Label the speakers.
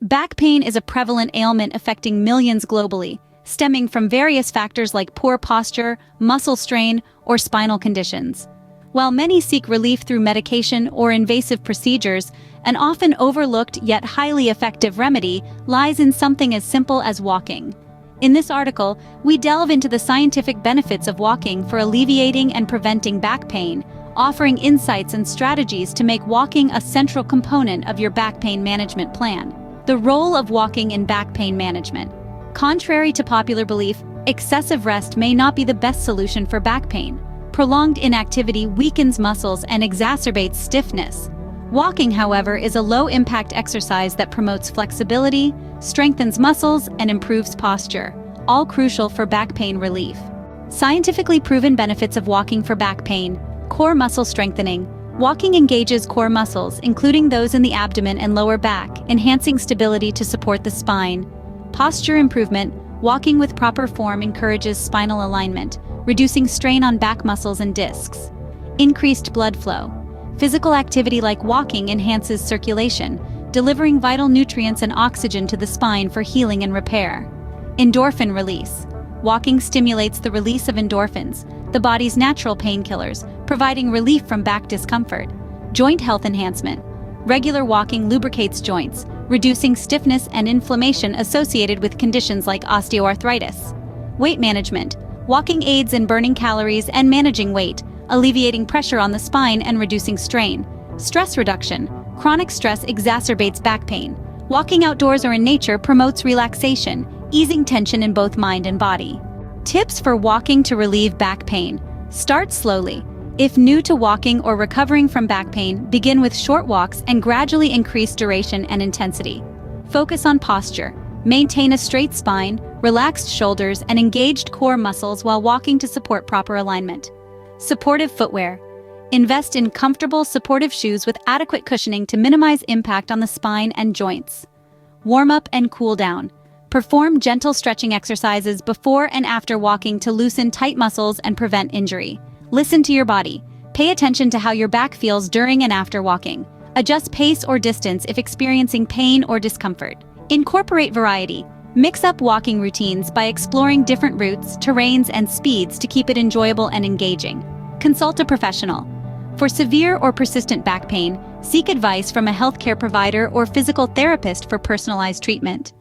Speaker 1: Back pain is a prevalent ailment affecting millions globally, stemming from various factors like poor posture, muscle strain, or spinal conditions. While many seek relief through medication or invasive procedures, an often overlooked yet highly effective remedy lies in something as simple as walking. In this article, we delve into the scientific benefits of walking for alleviating and preventing back pain, offering insights and strategies to make walking a central component of your back pain management plan. The role of walking in back pain management. Contrary to popular belief, excessive rest may not be the best solution for back pain. Prolonged inactivity weakens muscles and exacerbates stiffness. Walking, however, is a low-impact exercise that promotes flexibility, strengthens muscles, and improves posture, all crucial for back pain relief. Scientifically proven benefits of walking for back pain. Core muscle strengthening. Walking engages core muscles, including those in the abdomen and lower back, enhancing stability to support the spine. Posture improvement. Walking with proper form encourages spinal alignment, reducing strain on back muscles and discs. Increased blood flow. Physical activity like walking enhances circulation, delivering vital nutrients and oxygen to the spine for healing and repair. Endorphin release. Walking stimulates the release of endorphins, the body's natural painkillers, providing relief from back discomfort. Joint health enhancement. Regular walking lubricates joints, reducing stiffness and inflammation associated with conditions like osteoarthritis. Weight management. Walking aids in burning calories and managing weight, alleviating pressure on the spine and reducing strain. Stress reduction. Chronic stress exacerbates back pain. Walking outdoors or in nature promotes relaxation, easing tension in both mind and body. Tips for walking to relieve back pain. Start slowly. If new to walking or recovering from back pain, begin with short walks and gradually increase duration and intensity. Focus on posture. Maintain a straight spine, relaxed shoulders, and engaged core muscles while walking to support proper alignment. Supportive footwear. Invest in comfortable, supportive shoes with adequate cushioning to minimize impact on the spine and joints. Warm up and cool down. Perform gentle stretching exercises before and after walking to loosen tight muscles and prevent injury. Listen to your body. Pay attention to how your back feels during and after walking. Adjust pace or distance if experiencing pain or discomfort. Incorporate variety. Mix up walking routines by exploring different routes, terrains, and speeds to keep it enjoyable and engaging. Consult a professional. For severe or persistent back pain, seek advice from a healthcare provider or physical therapist for personalized treatment.